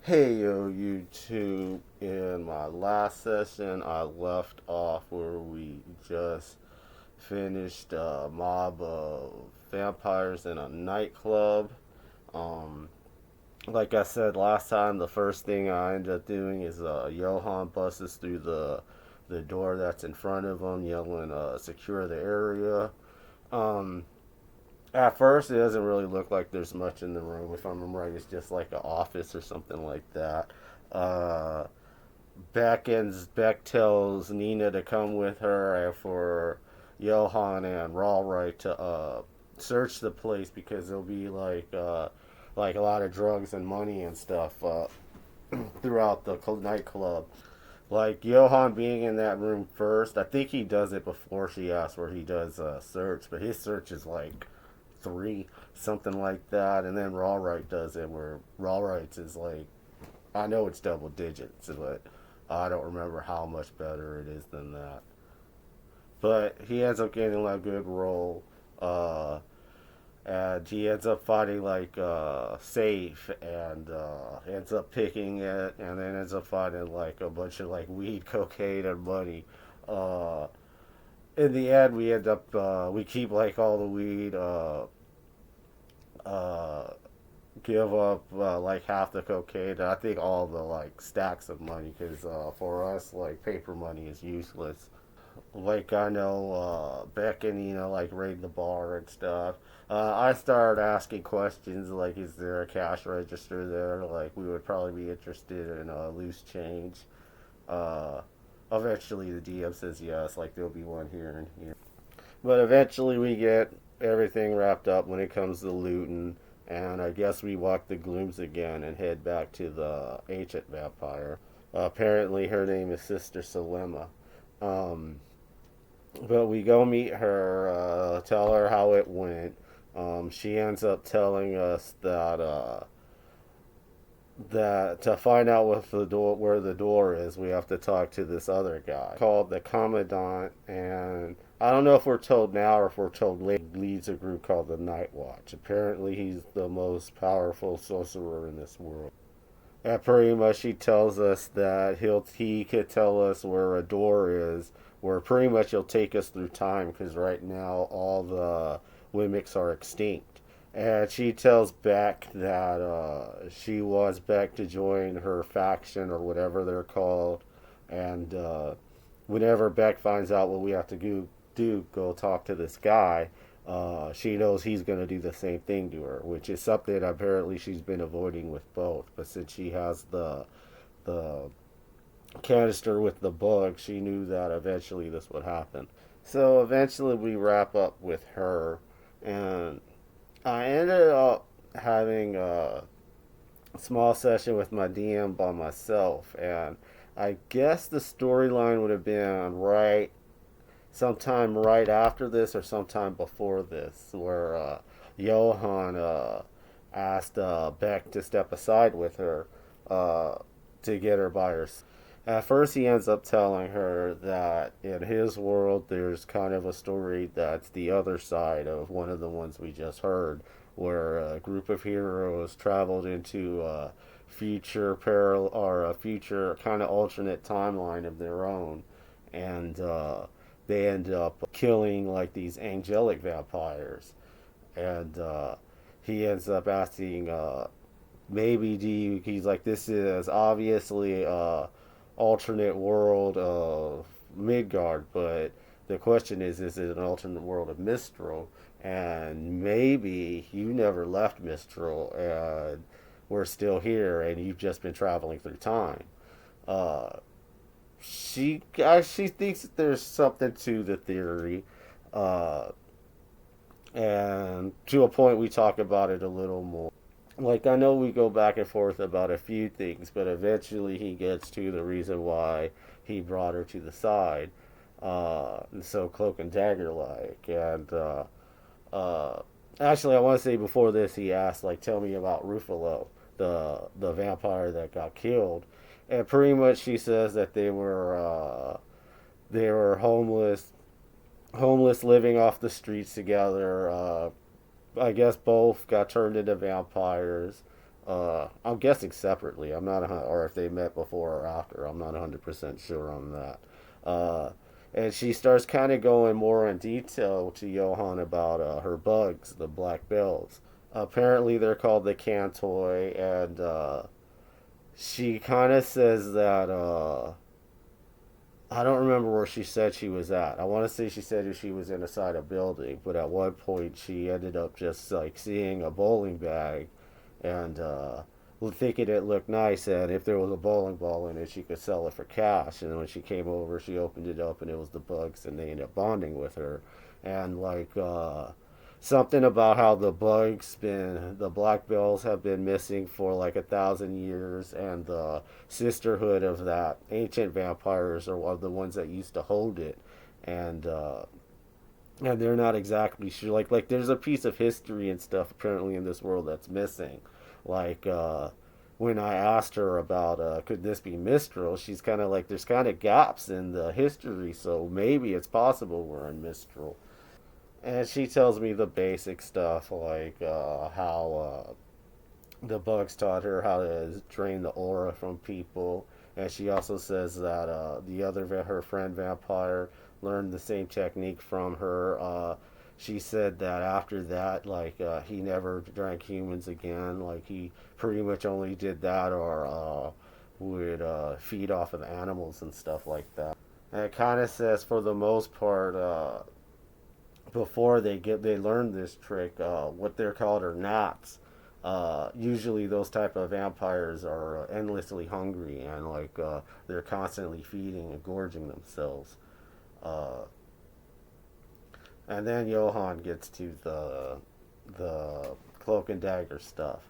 Hey yo, YouTube. In my last session, I left off where we just finished a mob of vampires in a nightclub. Um, like I said last time, the first thing I end up doing is Johan busts through the door that's in front of him, yelling, "Secure the area." Um, at first, it doesn't really look like there's much in the room. If I remember right, it's just like an office or something like that. Uh, Beck tells Nina to come with her and for Johan and Rawright to search the place because there'll be like a lot of drugs and money and stuff throughout the nightclub. Like Johan being in that room first, I think he does it before she asks where he does a search, but his search is like three, something like that, and then Rawright does it where Rawright's is like, I know it's double digits, but I don't remember how much better it is than that. But he ends up getting like a good role. And he ends up fighting like safe and ends up picking it and then ends up finding like a bunch of like weed, cocaine, and money. Uh, in the end, we end up we keep like all the weed. Uh, give up like half the cocaine. And I think all the like stacks of money because for us like paper money is useless. Like I know Beck and like raid the bar and stuff. I started asking questions like, is there a cash register there? Like we would probably be interested in loose change. Uh, Eventually the DM says yes, like there'll be one here and here. But eventually we get everything wrapped up when it comes to looting, and I guess we walk the glooms again and head back to the ancient vampire. Apparently her name is Sister Selema. Um, but we go meet her, tell her how it went. She ends up telling us that to find out what the door where the door is, we have to talk to this other guy called the Commandant, and I don't know if we're told now or if we're told later. Leads a group called the Night Watch. Apparently, he's the most powerful sorcerer in this world. And pretty much he tells us that he could tell us where a door is, where pretty much he'll take us through time because right now all the Wemics are extinct. And she tells Beck that she wants Beck to join her faction or whatever they're called. And whenever Beck finds out what we have to go talk to this guy, she knows he's going to do the same thing to her, which is something apparently she's been avoiding with both. But since she has the canister with the bug, she knew that eventually this would happen. So eventually we wrap up with her, and I ended up having a small session with my DM by myself, and I guess the storyline would have been sometime right after this or sometime before this, where Johan asked Beck to step aside with her uh, to get her by herself. At first, he ends up telling her that in his world, there's kind of a story that's the other side of one of the ones we just heard, where a group of heroes traveled into a future parallel or a future kind of alternate timeline of their own, and they end up killing like these angelic vampires, and he ends up asking, maybe do you? He's like, this is obviously alternate world of Midgard, but the question is it an alternate world of Mistral? And maybe you never left Mistral, and we're still here, and you've just been traveling through time. Uh, she thinks that there's something to the theory, uh, and to a point we talk about it a little more. Like I know we go back and forth about a few things, but eventually he gets to the reason why he brought her to the side, so cloak and dagger like, and uh, actually I want to say before this he asked like, tell me about Ruffalo, the vampire that got killed, and pretty much she says that they were homeless living off the streets together. I guess both got turned into vampires. I'm guessing separately. I'm not or if they met before or after. I'm not 100% sure on that. Uh, and she starts kind of going more in detail to Johann about her bugs, the black bells. Apparently, they're called the Cantoi, and she kind of says that I don't remember where she said she was at. I want to say she said she was inside a building, but at one point she ended up just like seeing a bowling bag and thinking it looked nice, and if there was a bowling ball in it, she could sell it for cash. And when she came over, she opened it up, and it was the bugs, and they ended up bonding with her. And like something about how the black bells have been missing for like 1,000 years, and the sisterhood of that ancient vampires are the ones that used to hold it, and they're not exactly sure. Like there's a piece of history and stuff apparently in this world that's missing. Like when I asked her about could this be Mistral, she's kind of like there's kind of gaps in the history, so maybe it's possible we're in Mistral. And she tells me the basic stuff like how the bugs taught her how to drain the aura from people, and she also says that her friend vampire learned the same technique from her. She said that after that, like he never drank humans again. Like he pretty much only did that or would feed off of animals and stuff like that. And it kind of says for the most part, before they learn this trick, what they're called are gnats. Usually those type of vampires are endlessly hungry and like they're constantly feeding and gorging themselves. Uh, and then Johann gets to the cloak and dagger stuff.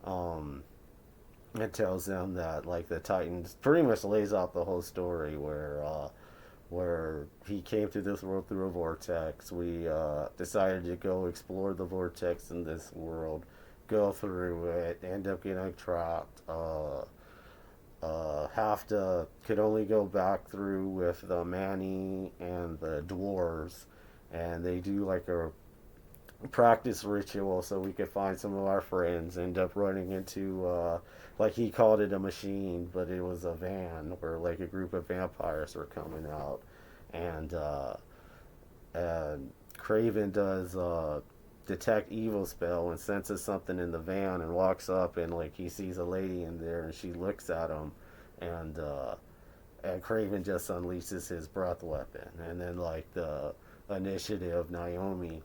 Um, it tells them that like the Titans pretty much lays out the whole story where he came to this world through a vortex. We decided to go explore the vortex in this world, go through it, end up getting trapped. Have to could only go back through with the Manny and the dwarves, and they do like a practice ritual so we could find some of our friends. End up running into like he called it a machine, but it was a van where like a group of vampires were coming out, and and Craven does detect evil spell and senses something in the van and walks up and like he sees a lady in there and she looks at him, and Craven just unleashes his breath weapon, and then like the initiative Naomi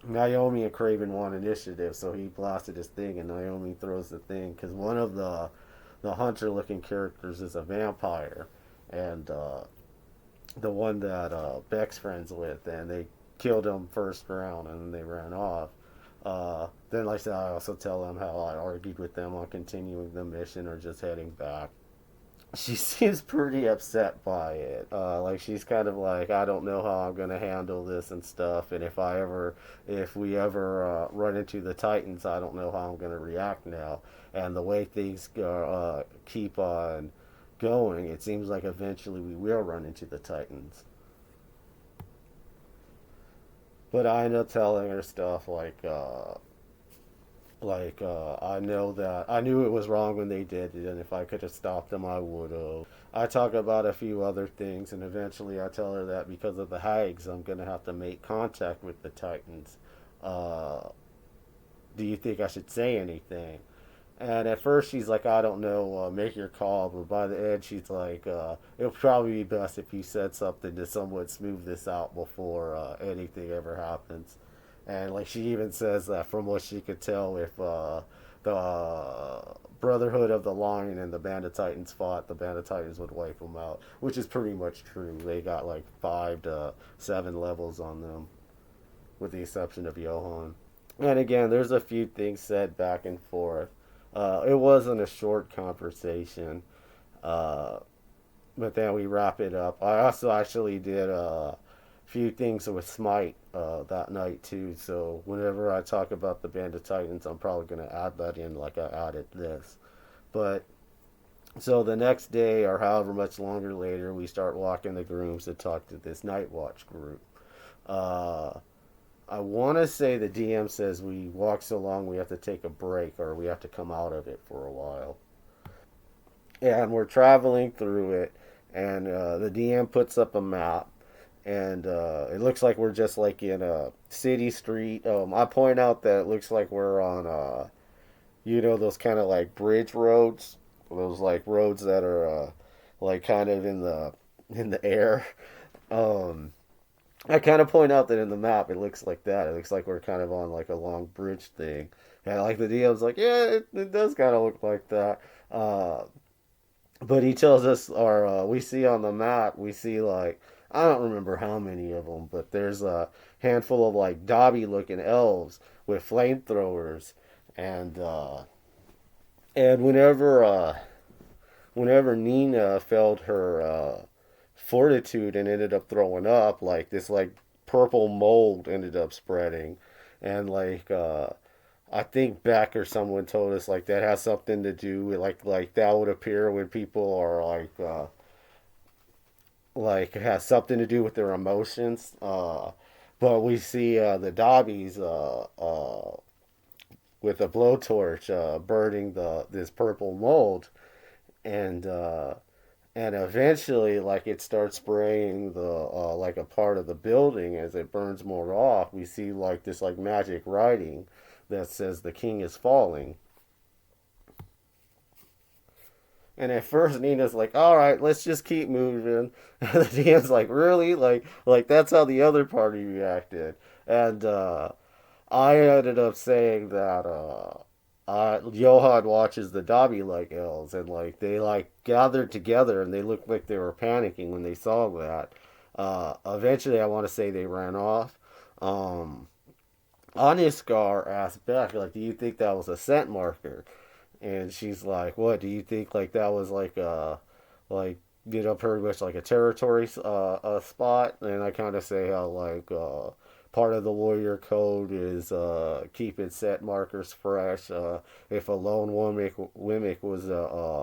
and Craven won initiative, so he blasted his thing, and Naomi throws the thing because one of the hunter-looking characters is a vampire, and the one that Beck's friends with, and they killed him first round, and then they ran off. Then, like I said, I also tell them how I argued with them on continuing the mission or just heading back. She seems pretty upset by it. Like she's kind of like, I don't know how I'm gonna handle this and stuff. And if we ever run into the Titans, I don't know how I'm gonna react now. And the way things keep on going, it seems like eventually we will run into the Titans. But I end up telling her stuff I know that I knew it was wrong when they did it, and if I could have stopped them, I would have. I talk about a few other things, and eventually I tell her that because of the hags, I'm gonna have to make contact with the Titans. Uh, do you think I should say anything? And at first she's like, I don't know, make your call. But by the end, she's like, it'll probably be best if you said something to somewhat smooth this out before anything ever happens. And like she even says that from what she could tell, if the Brotherhood of the Lion and the Band of Titans fought, the Band of Titans would wipe them out, which is pretty much true. They got like 5 to 7 levels on them, with the exception of Johann. And again, there's a few things said back and forth. It wasn't a short conversation, uh, but then we wrap it up. I also actually did a few things with Smite that night too. So whenever I talk about the Band of Titans, I'm probably gonna add that in like I added this. But so the next day or however much longer later, we start walking the grooms to talk to this Night Watch group. Uh, I want to say the DM says we walk so long we have to take a break or we have to come out of it for a while. And we're traveling through it, and the DM puts up a map, and it looks like we're just like in a city street. I point out that it looks like we're on, those kind of like bridge roads, those like roads that are like kind of in the air. Um, I kind of point out that in the map it looks like that. It looks like we're kind of on like a long bridge thing. And like the DM's like, yeah, it does kind of look like that. Uh, but he tells us, or we see on the map, we see like, I don't remember how many of them, but there's a handful of like Dobby looking elves with flamethrowers. And, uh, and whenever Nina felt her fortitude and ended up throwing up, like this like purple mold ended up spreading, and I think Beck or someone told us like that has something to do with like that would appear when people are like it has something to do with their emotions. But we see the Dobbies with a blowtorch burning the this purple mold, and and eventually like it starts spraying the like a part of the building as it burns more off. We see like this like magic writing that says the king is falling. And at first Nina's like, all right, let's just keep moving. And the DM's like, really? Like that's how the other party reacted. And I ended up saying that Johan watches the Dobby like elves, and like they like gathered together and they looked like they were panicking when they saw that. Eventually, I want to say they ran off. Um, Aniskar asked Beck, like, "Do you think that was a scent marker?" And she's like, "What do you think? Like that was like pretty much like a territory spot." And I kind of say how part of the warrior code is keeping set markers fresh. If a lone Wemic was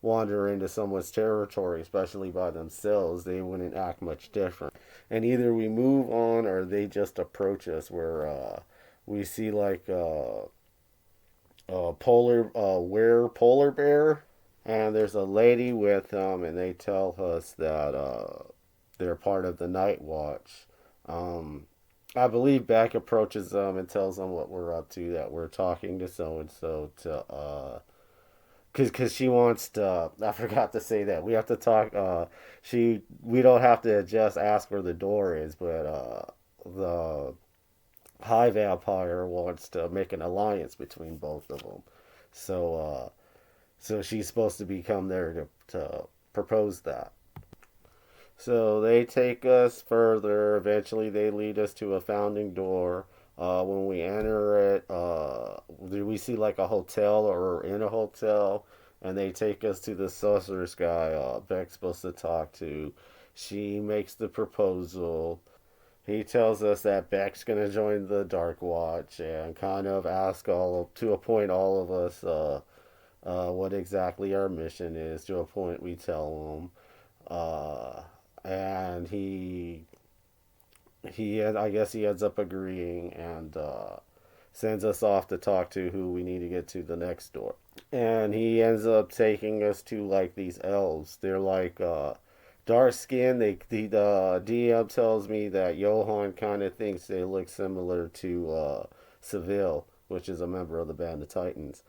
wander into someone's territory, especially by themselves, they wouldn't act much different. And either we move on or they just approach us where we see like polar bear, and there's a lady with them, and they tell us that they're part of the night watch. Um, I believe Beck approaches them and tells them what we're up to, that we're talking to so and so to cause she wants to. I forgot to say that we have to talk. We don't have to just ask where the door is, but the high vampire wants to make an alliance between both of them. So so she's supposed to become there to propose that. So they take us further. Eventually, they lead us to a founding door. When we enter it, we see like a hotel or in a hotel, and they take us to the sorceress guy Beck's supposed to talk to. She makes the proposal. He tells us that Beck's gonna join the Dark Watch and kind of ask to appoint all of us what exactly our mission is. To a point, we tell him, and I guess he ends up agreeing and sends us off to talk to who we need to get to the next door. And he ends up taking us to like these elves. They're like dark skin. The DM tells me that Johan kind of thinks they look similar to Seville, which is a member of the Band of Titans.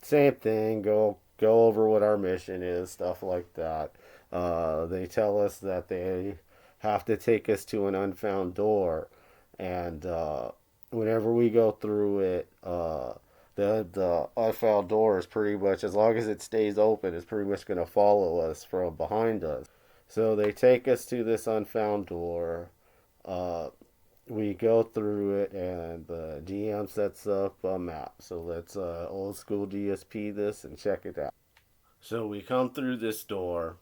Same thing. Go over what our mission is, stuff like that. They tell us that they have to take us to an unfound door, and whenever we go through it, the unfound door is pretty much, as long as it stays open, is pretty much going to follow us from behind us. So they take us to this unfound door. Uh, we go through it, and the GM sets up a map. So let's old school DSP this and check it out. So we come through this door,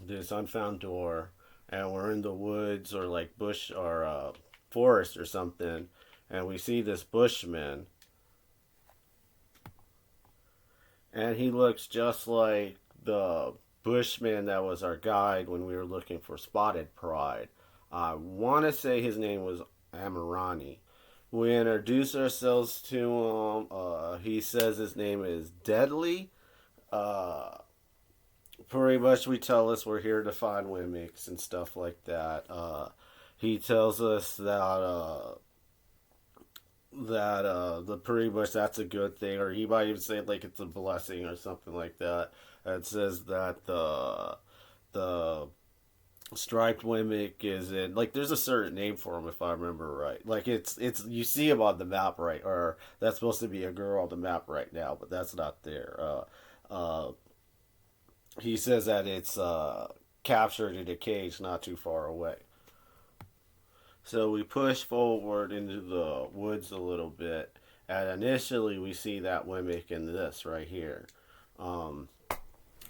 this unfound door, and we're in the woods or like bush or forest or something, and we see this bushman, and he looks just like the bushman that was our guide when we were looking for Spotted Pride. I want to say his name was Amirani. We introduce ourselves to him. He says his name is Deadly. Uh, Pretty much we tell us we're here to find Wemics and stuff like that. He tells us that the pretty much that's a good thing, or he might even say like it's a blessing or something like that. It says that the striped Wemic is in like there's a certain name for him if I remember right. Like it's you see him on the map right, or that's supposed to be a girl on the map right now, but that's not there. He says that it's captured in a cage not too far away. So we push forward into the woods a little bit, and initially we see that Wemic in this right here. Um,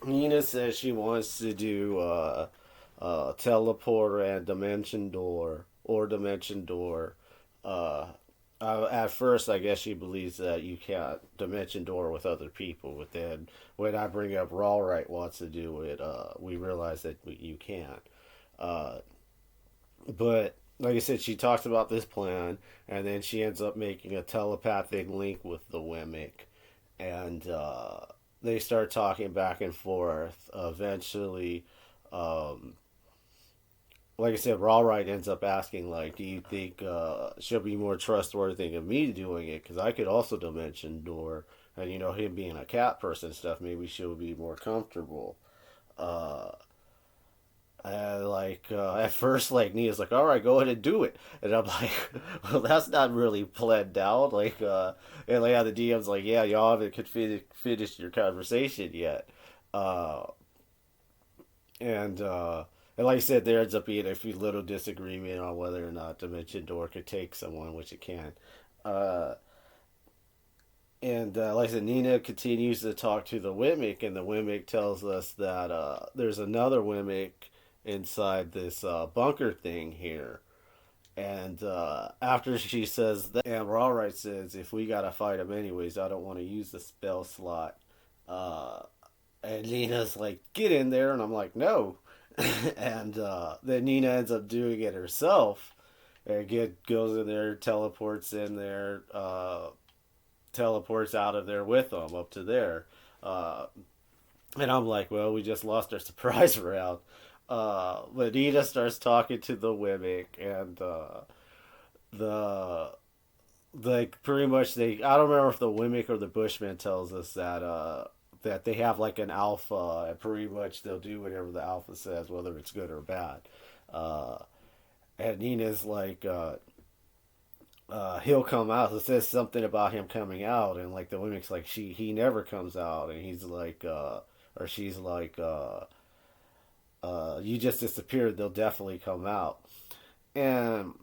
Nina says she wants to do teleporter and dimension door or dimension door. Uh, at first, I guess she believes that you can't dimension door with other people, but then when I bring up Rawright wants to do it, we realize that you can. Uh, but like I said, she talks about this plan, and then she ends up making a telepathic link with the Wemic, and they start talking back and forth. Eventually, um, like I said, Rawright ends up asking, like, do you think she'll be more trustworthy than me doing it? Because I could also dimension door, and him being a cat person and stuff, maybe she'll be more comfortable. Uh, and like at first, like Nia's like, "All right, go ahead and do it," and I'm like, "Well, that's not really planned out." And like, the DM's like, "Yeah, y'all haven't finished your conversation yet," uh, and uh, and like I said, there ends up being a few little disagreement on whether or not Dimension Door could take someone, which it can. Uh, and like I said, Nina continues to talk to the Wimic, and the Wimic tells us that there's another Wimic inside this bunker thing here. And after she says that, and Rawright says, if we gotta fight him anyways, I don't want to use the spell slot. Uh, and Nina's like, get in there. And I'm like, no. And then Nina ends up doing it herself. And goes in there, teleports in there, teleports out of there with them up to there. Uh, and I'm like, well, we just lost our surprise round. But Nina starts talking to the Wimic, and the like pretty much I don't remember if the Wimic or the Bushman tells us that they have like an alpha, and pretty much they'll do whatever the alpha says, whether it's good or bad. Uh, and Nina's like, he'll come out. It says something about him coming out, and like the Wimic's like he never comes out, and he's like, or she's like, you just disappeared. They'll definitely come out. And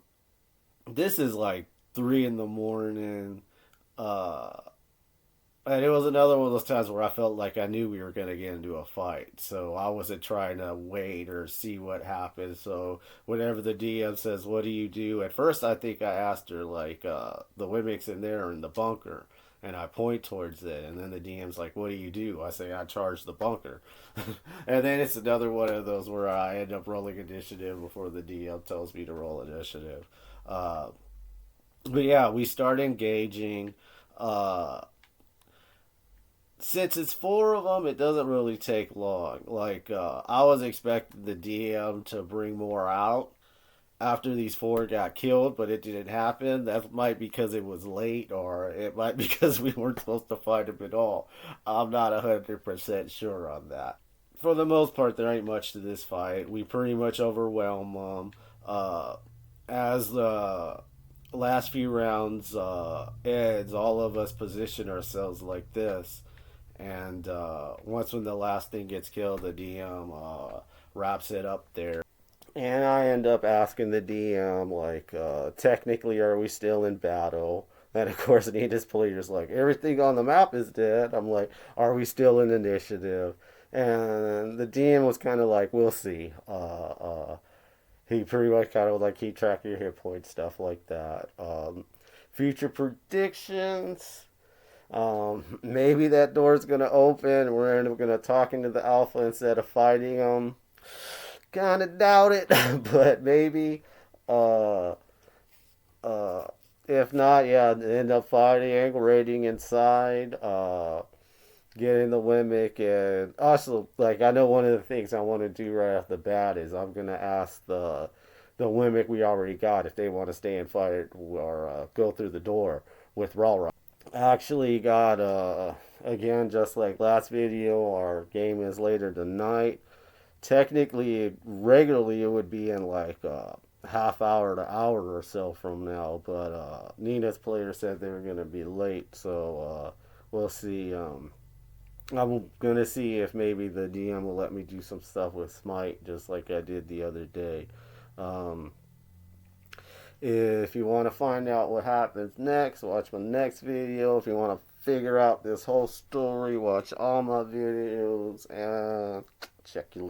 this is like 3 in the morning. Uh, and it was another one of those times where I felt like I knew we were going to get into a fight. So I wasn't trying to wait or see what happened. So whenever the DM says, what do you do? At first, I think I asked her, like, the Wimic's in there or in the bunker. And I point towards it. And then the DM's like, what do you do? I say, I charge the bunker. And then it's another one of those where I end up rolling initiative before the DM tells me to roll initiative. Uh, but yeah, we start engaging. Uh, since it's four of them, it doesn't really take long. Like, I was expecting the DM to bring more out after these four got killed, but it didn't happen. That might be because it was late, or it might be because we weren't supposed to fight them at all. I'm not 100% sure on that. For the most part, there ain't much to this fight. We pretty much overwhelm them. As the last few rounds ends, all of us position ourselves like this. And once when the last thing gets killed, the DM wraps it up there. And I end up asking the DM, like, technically, are we still in battle? And of course, Nina's player's like, everything on the map is dead. I'm like, are we still in initiative? And the DM was kind of like, we'll see. He pretty much kind of like keep track of your hit points, stuff like that. Future predictions. Maybe that door's gonna open. We're end up gonna talk into the alpha instead of fighting them. Kind of doubt it, but maybe. Uh, Uh, if not, yeah, end up fighting, raiding inside, getting the Wemic, and also, like, I know one of the things I want to do right off the bat is I'm gonna ask the Wemic we already got if they want to stay and fight or go through the door with Raw. Actually got again, just like last video, our game is later tonight. Technically, regularly it would be in like half hour to hour or so from now, but Nina's player said they were gonna be late, so we'll see. I'm gonna see if maybe the DM will let me do some stuff with Smite, just like I did the other day. Um, if you want to find out what happens next, watch my next video. If you want to figure out this whole story, watch all my videos, and check you later.